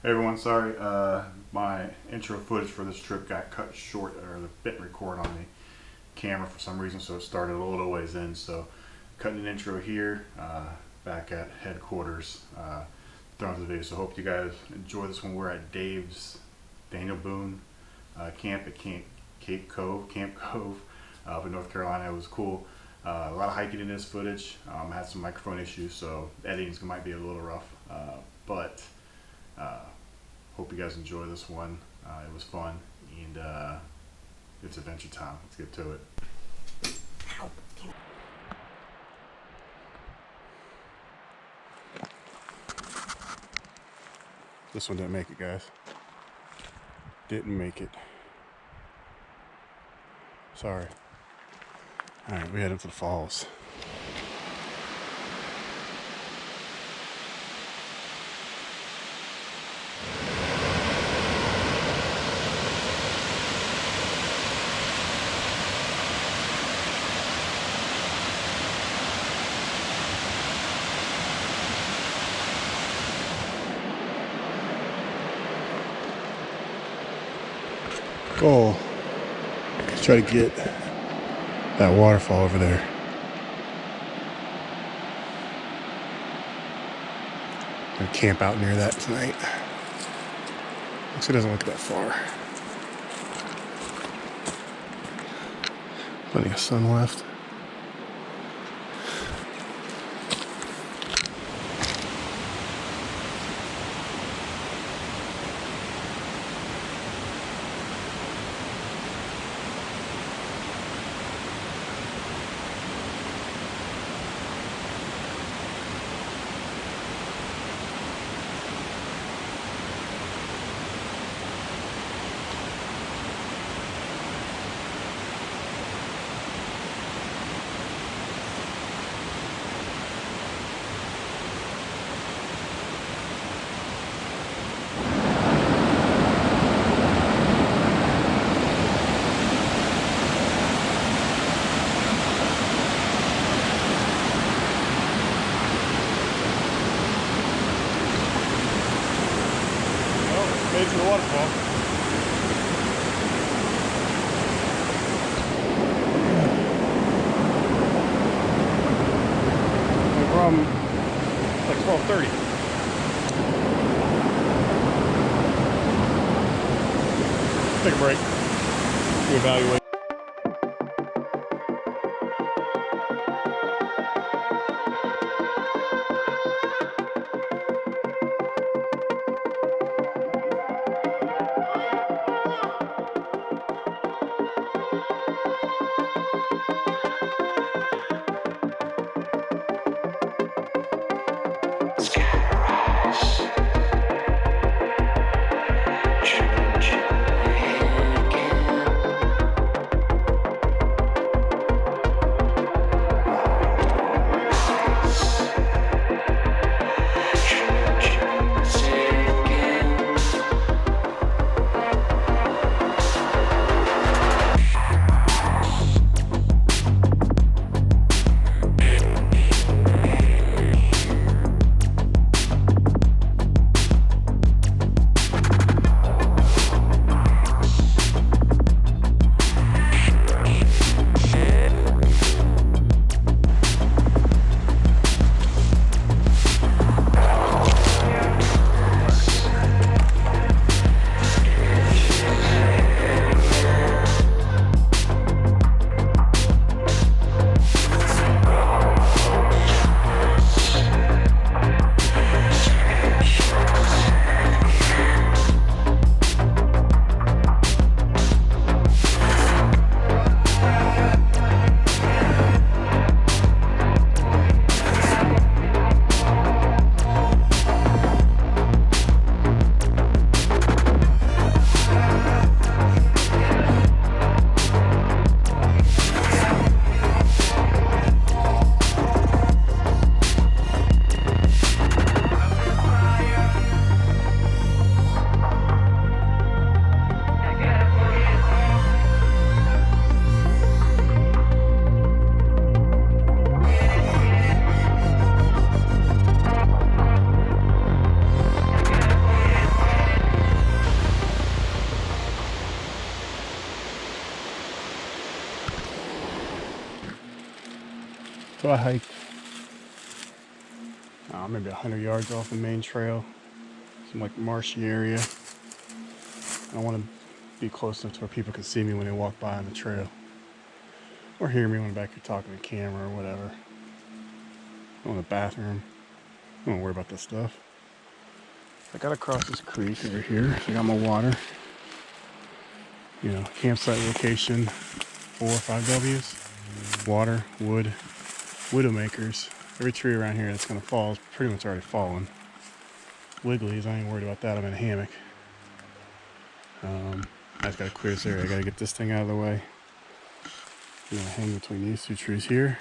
Hey everyone, sorry, my intro footage for this trip got cut short, or didn't record on the camera for some reason, so it started a little ways in. So, cutting an intro here, back at headquarters, throwing to the video. So, hope you guys enjoy this one. We're at Daniel Boone camp at Camp Cove, up in North Carolina. It was cool. A lot of hiking in this footage. I had some microphone issues, so editing might be a little rough, but hope you guys enjoy this one. It was fun, and it's adventure time. Let's get to it. This one didn't make it, guys. Didn't make it. Sorry. Alright, we're heading to the falls. Goal. Let's try to get that waterfall over there. Gonna camp out near that tonight. Looks it doesn't look that far. Plenty of sun left. Made to the waterfall. We're from like 12:30. Take a break. Reevaluate. So I hiked maybe 100 yards off the main trail, some like marshy area. I want to be close enough to where people can see me when they walk by on the trail, or hear me when I'm back here talking to the camera or whatever. I'm in the bathroom. I don't worry about this stuff. I gotta cross this creek over here. So I got my water. You know, campsite location 4 or 5 W's. Water, wood, widowmakers. Every tree around here that's gonna fall is pretty much already fallen. Wigglies, I ain't worried about that. I'm in a hammock. I just gotta clear this area. I gotta get this thing out of the way. I'm gonna hang between these 2 trees here.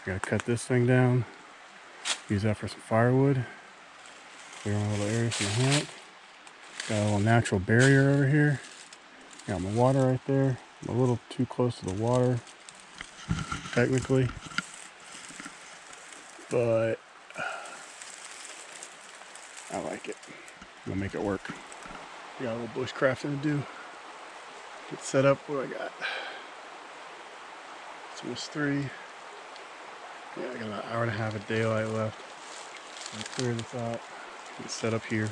I gotta cut this thing down. Use that for some firewood. Clear my little area from the hammock. Got a little natural barrier over here. Got my water right there. I'm a little too close to the water, technically. But I like it. I'm gonna make it work. Got a little bushcrafting to do. Get set up. What do I got? It's almost 3. Yeah, I got an hour and a half of daylight left. I'm gonna clear this out. Get set up here.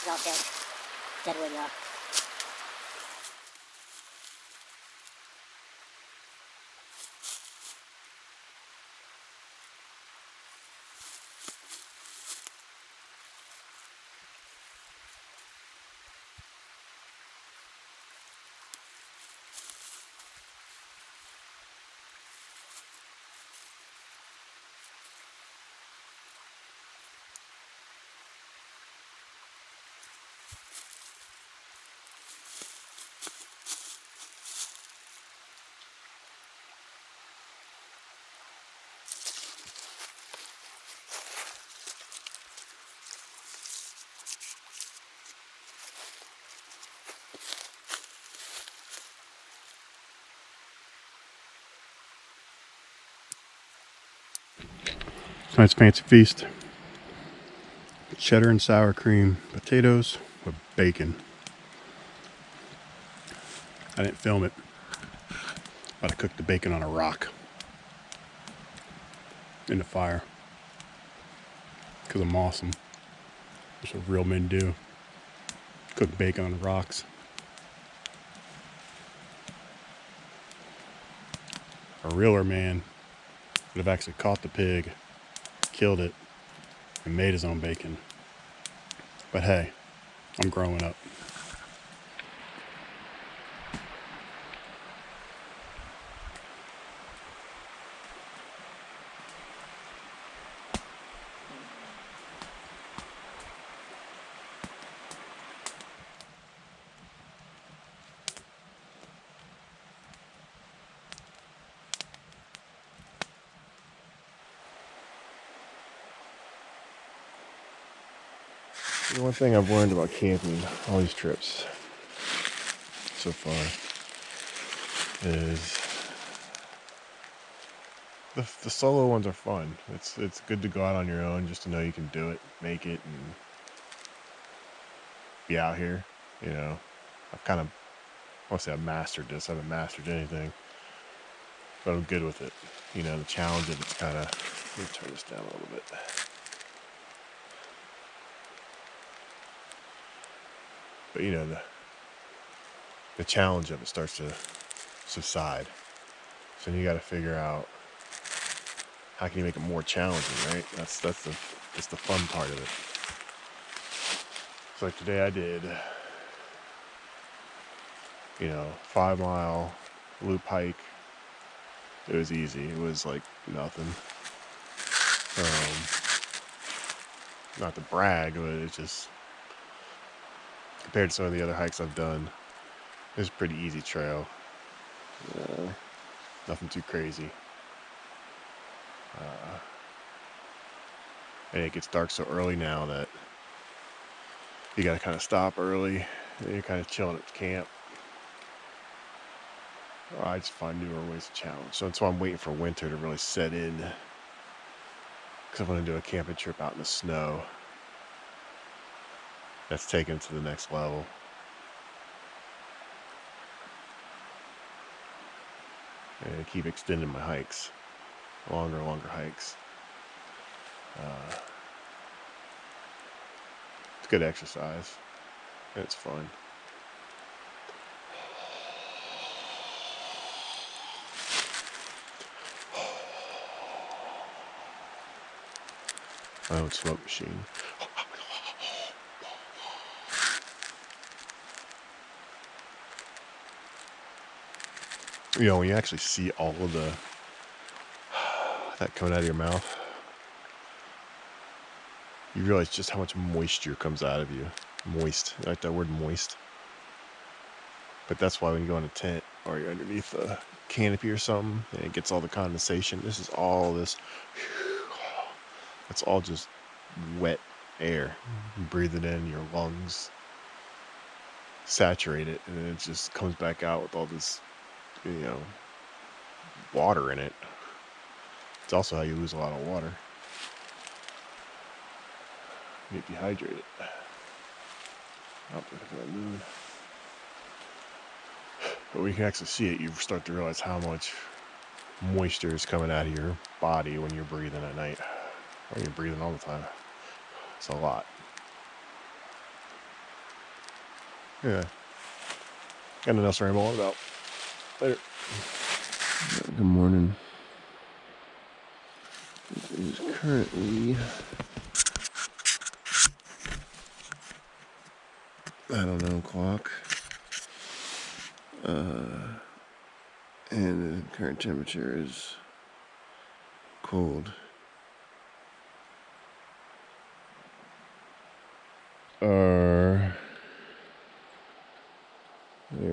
It's all dead. Dead wood, y'all. Tonight's fancy feast. Cheddar and sour cream potatoes with bacon. I didn't film it, but I cooked the bacon on a rock in the fire because I'm awesome. That's what real men do. Cook bacon on rocks. A realer man would have actually caught the pig, killed it, and made his own bacon. But hey, I'm growing up. The one thing I've learned about camping, all these trips so far, is the solo ones are fun. It's good to go out on your own just to know you can do it, make it, and be out here, you know. I've kind of, I want to say I've mastered this. I haven't mastered anything, but I'm good with it. You know, the challenge of it's kind of, let me turn this down a little bit. But you know, the challenge of it starts to subside. So then you got to figure out how can you make it more challenging, right? That's the fun part of it. So like today I did, you know, 5-mile loop hike. It was easy. It was like nothing. Not to brag, but it's just compared to some of the other hikes I've done, it's a pretty easy trail. Nothing too crazy. And it gets dark so early now that you gotta kind of stop early. And you're kind of chilling at camp. Or I just find newer ways to challenge. So that's why I'm waiting for winter to really set in. Because I want to do a camping trip out in the snow. That's taken to the next level. And keep extending my hikes. Longer and longer hikes. It's good exercise. And it's fun. My own smoke machine. You know, when you actually see all of that coming out of your mouth, you realize just how much moisture comes out of you. Moist. I like that word, moist. But that's why when you go in a tent or you're underneath a canopy or something and it gets all the condensation, this is all this, it's all just wet air. You breathe it in, your lungs saturate it, and then it just comes back out with all this, you know, water in it. It's also how you lose a lot of water. You get dehydrated. Oh, look at that moon. But when you can actually see it, you start to realize how much moisture is coming out of your body when you're breathing at night. Or you're breathing all the time. It's a lot. Yeah. Got nothing else to ramble on about. Later. Good morning. It is currently, I don't know, o'clock. And the current temperature is cold. They're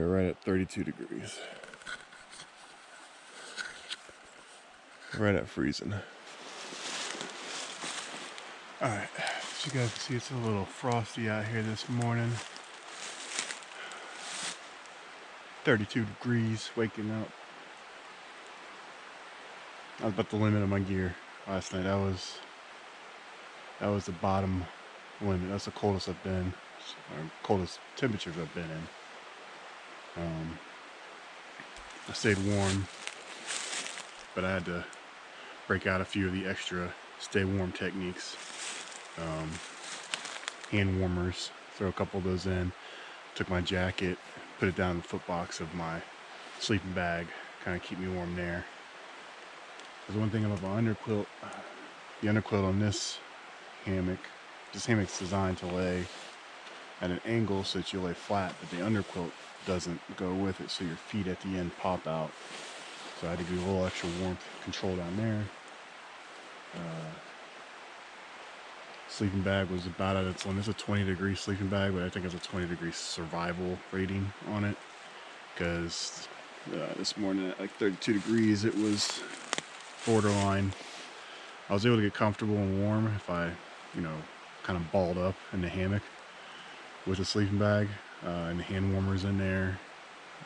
right at 32 degrees. Right at freezing. Alright, as you guys can see, it's a little frosty out here this morning. 32 degrees, waking up. I was about the limit of my gear last night. That was the bottom limit. That's the coldest I've been, or coldest temperatures I've been in. I stayed warm, but I had to break out a few of the extra stay warm techniques. Hand warmers, throw a couple of those in. Took my jacket, put it down in the foot box of my sleeping bag, kind of keep me warm there. There's one thing about my underquilt. The underquilt on this hammock's designed to lay at an angle so that you lay flat, but the underquilt doesn't go with it, so your feet at the end pop out. So I had to do a little extra warmth control down there. Sleeping bag was about at its limit. It's a 20-degree sleeping bag, but I think it's a 20-degree survival rating on it, because this morning at like 32 degrees it was borderline. I was able to get comfortable and warm if I, you know, kind of balled up in the hammock with a sleeping bag and the hand warmers in there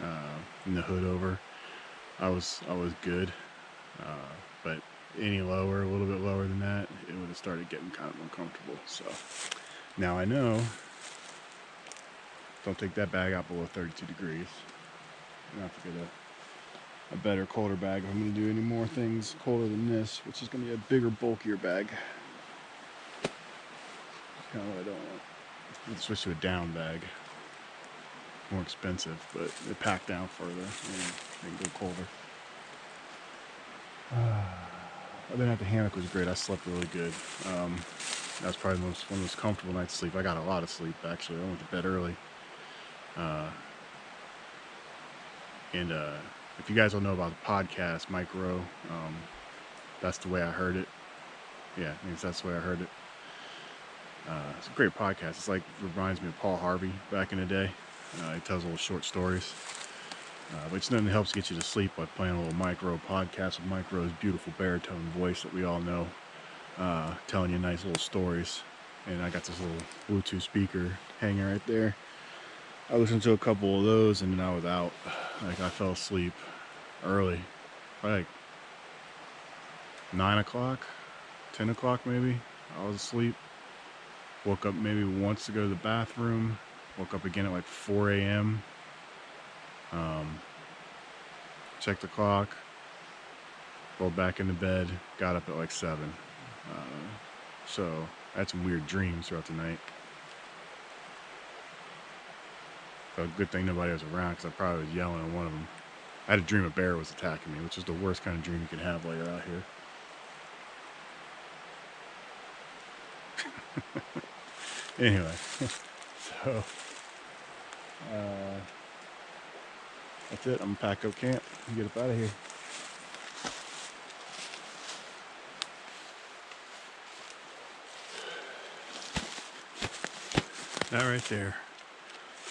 and the hood over. I was good, but any lower, a little bit lower than that, it would have started getting kind of uncomfortable. So now I know Don't take that bag out below 32 degrees. I'm gonna have to get a better, colder bag if I'm gonna do any more things colder than this, which is gonna be a bigger, bulkier bag. Kind of what I don't want. I'm gonna switch to a down bag. More expensive, but they pack down further and they can go colder. Other than that, the hammock was great. I slept really good. That was probably one of the most comfortable nights of sleep. I got a lot of sleep, actually. I went to bed early. And if you guys don't know about the podcast, Micro, that's the way I heard it. Yeah, I mean, that's the way I heard it. It's a great podcast. It's like, reminds me of Paul Harvey back in the day. He tells little short stories. But it's nothing that helps get you to sleep by playing a little Micro podcast with Micro's beautiful baritone voice that we all know, telling you nice little stories. And I got this little Bluetooth speaker hanging right there. I listened to a couple of those and then I was out. Like, I fell asleep early, like 9 o'clock, 10 o'clock maybe. I was asleep. Woke up maybe once to go to the bathroom. Woke up again at like 4 a.m. Checked the clock. Rolled back into bed. Got up at like 7. So I had some weird dreams throughout the night. So good thing nobody was around because I probably was yelling at one of them. I had a dream a bear was attacking me, which is the worst kind of dream you can have while you're out here. Anyway, so that's it. I'm gonna pack up camp and get up out of here. That right there,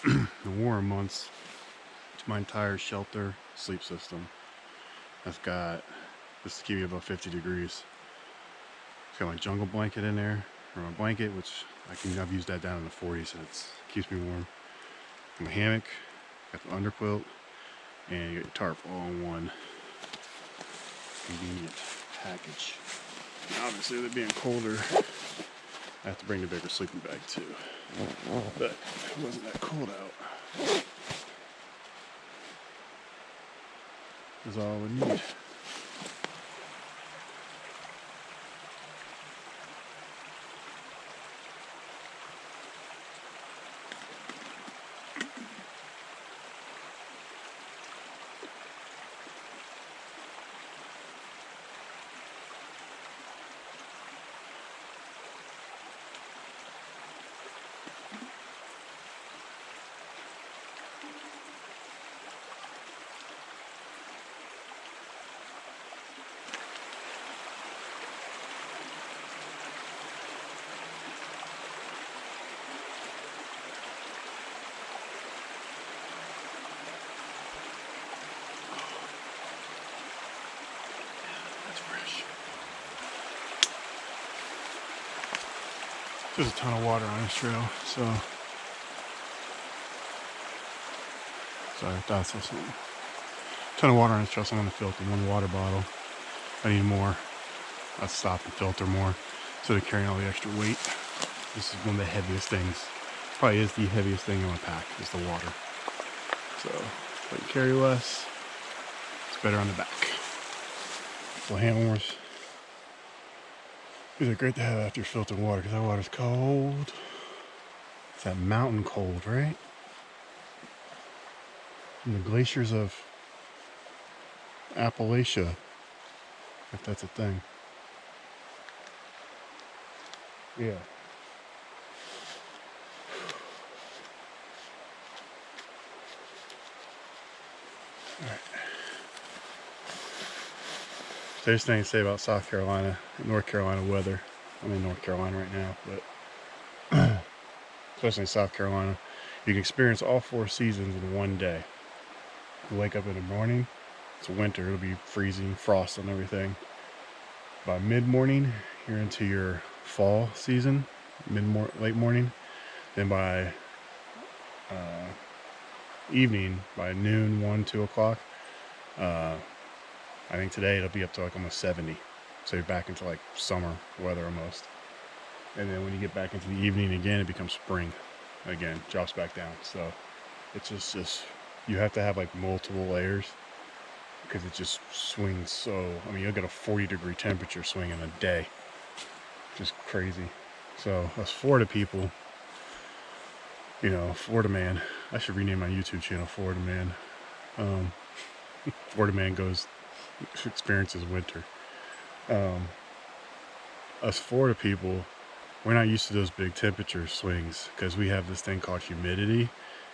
the warm months, it's my entire shelter sleep system. I've got, this to keep you above 50 degrees. It's got my jungle blanket in there, or my blanket, which I've used that down in the 40s and it keeps me warm. My hammock, got the underquilt, and you get your tarp all in one convenient package. And obviously, with it being colder, I have to bring the bigger sleeping bag too. But it wasn't that cold out. That's all we need. There's a ton of water on this trail, so sorry, that's something. Ton of water on this trail, so I'm gonna filter one water bottle. If I need more, I'll stop and filter more instead of carrying all the extra weight. This is one of the heaviest things. Probably is the heaviest thing in my pack, is the water. So if I can carry less, it's better on the back. So hand warmers. These are great to have after you're filtering water because that water's cold. It's that mountain cold, right? From the glaciers of Appalachia, if that's a thing. Yeah. All right. So there's things to say about South Carolina, North Carolina weather. I'm in North Carolina right now, but especially in South Carolina, you can experience all 4 seasons in one day. You wake up in the morning, it's winter, it'll be freezing, frost and everything. By mid-morning, you're into your fall season, late morning. Then by evening, by noon, 1, 2 o'clock, I think today it'll be up to like almost 70. So you're back into like summer weather almost. And then when you get back into the evening again, it becomes spring again, drops back down. So it's just you have to have like multiple layers because it just swings so. I mean, you'll get a 40-degree temperature swing in a day, just crazy. So us Florida people, you know, Florida man. I should rename my YouTube channel Florida Man. Florida man goes experiences winter. Us Florida people, we're not used to those big temperature swings because we have this thing called humidity,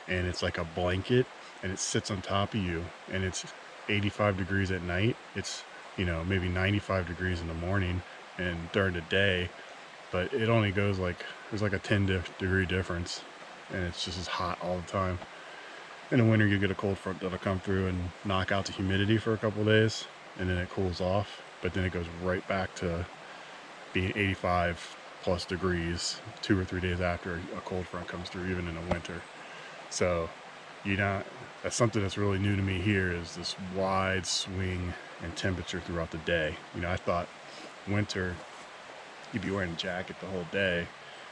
and it's like a blanket, and it sits on top of you, and it's 85 degrees at night. It's, you know, maybe 95 degrees in the morning and during the day, but it only goes like, there's like a 10-degree difference, and it's just as hot all the time. In the winter, you get a cold front that'll come through and knock out the humidity for a couple of days, and then it cools off, but then it goes right back to being 85 plus degrees 2 or 3 days after a cold front comes through, even in the winter. So that's something that's really new to me here, is this wide swing in temperature throughout the day. You know, I thought winter you'd be wearing a jacket the whole day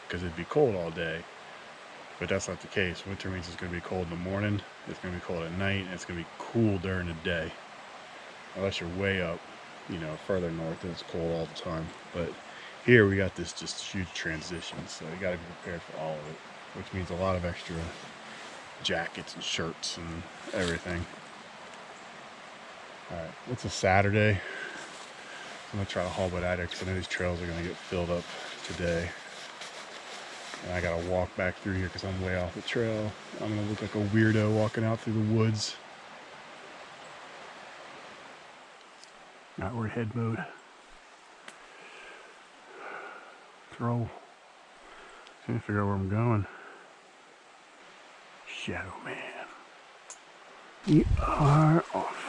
because it'd be cold all day, but that's not the case. Winter means it's going to be cold in the morning, it's going to be cold at night, and it's going to be cool during the day, unless you're way up, you know, further north, it's cold all the time. But here we got this just huge transition, so you got to be prepared for all of it, which means a lot of extra jackets and shirts and everything. All right, it's a Saturday. I'm gonna try to haul butt out there because I know these trails are gonna get filled up today, and I gotta walk back through here because I'm way off the trail. I'm gonna look like a weirdo walking out through the woods. All right, we're in head mode. Let's roll. Trying to figure out where I'm going. Shadow Man. We are off.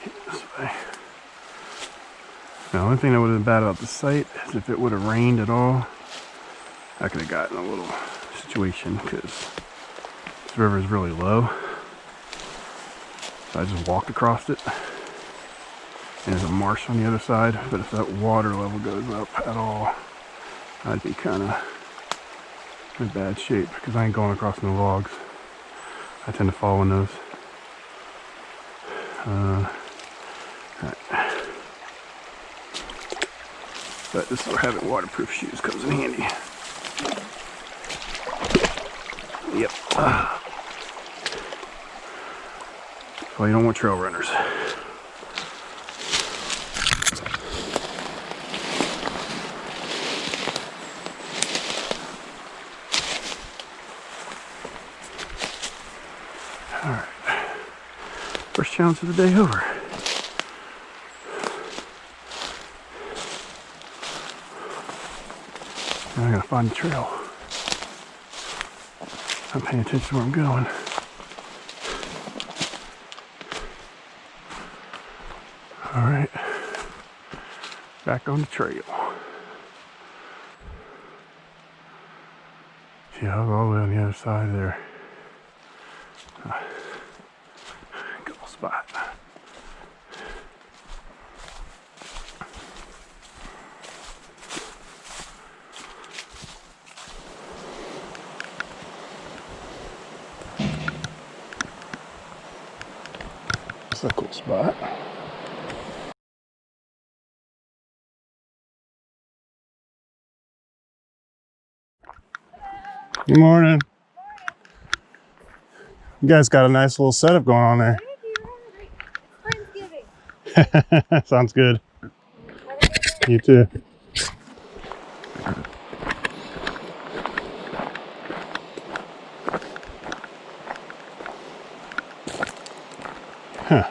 Get this way. Now, one thing that would have been bad about the site is if it would have rained at all, I could have gotten a little situation because this river is really low. So I just walked across it. And there's a marsh on the other side, but if that water level goes up at all, I'd be kind of in bad shape because I ain't going across no logs. I tend to fall in those. Right. But this is where having waterproof shoes comes in handy. Yep. Well, you don't want trail runners. Alright. First challenge of the day over. Now I gotta find the trail. I'm paying attention to where I'm going. Alright. Back on the trail. Yeah, I'll go all the way on the other side there. Good old spot. It's a cool spot. Good morning. You guys got a nice little setup going on there. Friendsgiving. Sounds good. You too. Huh.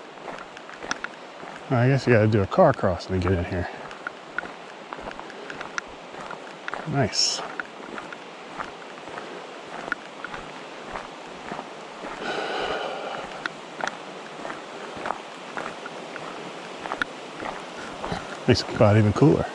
Well, I guess you gotta do a car crossing to get in here. Nice. Makes the spot even cooler.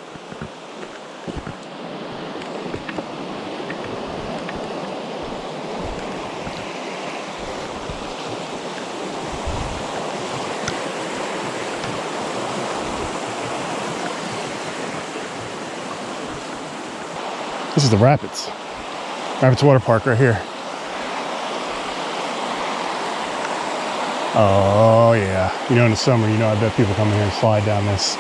This is the Rapids. Rapids Water Park right here. Oh yeah. You know, in the summer, you know, I bet people come in here and slide down this.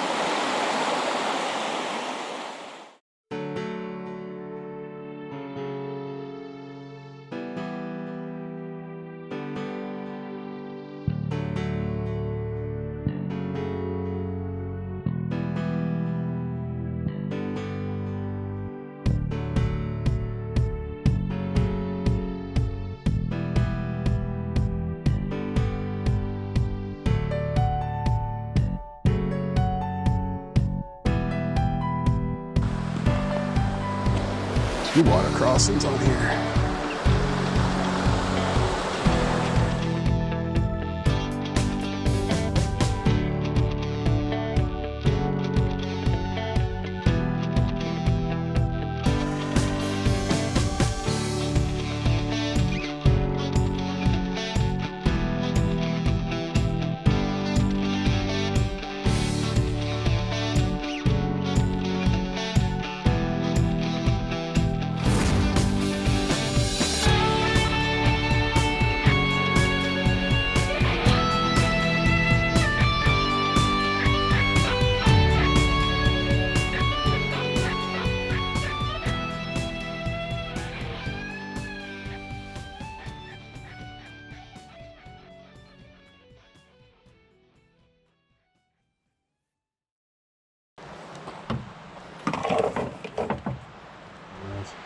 Two water crossings on here.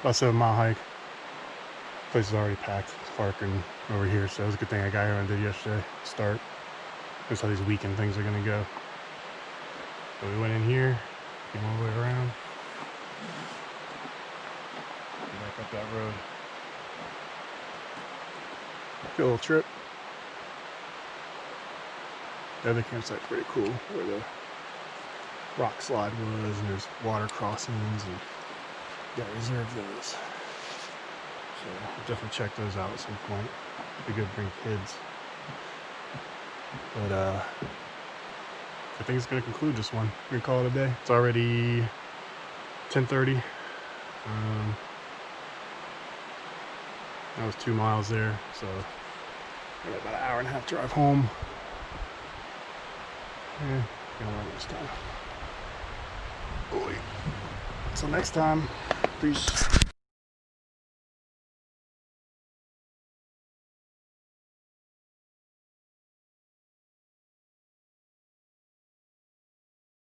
About a 7-mile hike. Place is already packed. It's darking over here, so it was a good thing I got here when I did yesterday. Start. That's how these weekend things are gonna go. So we went in here, came all the way around, back up that road. Good little trip. The other campsite's pretty cool, where the rock slide was, and there's water crossings, and you gotta reserve those. So I'll definitely check those out at some point. Be good to bring kids. But I think it's gonna conclude this one. We're gonna call it a day. It's already 10:30. That was 2 miles there, so I got about an hour and a half drive home. Yeah, gonna run this time. Boy. Until next time, peace.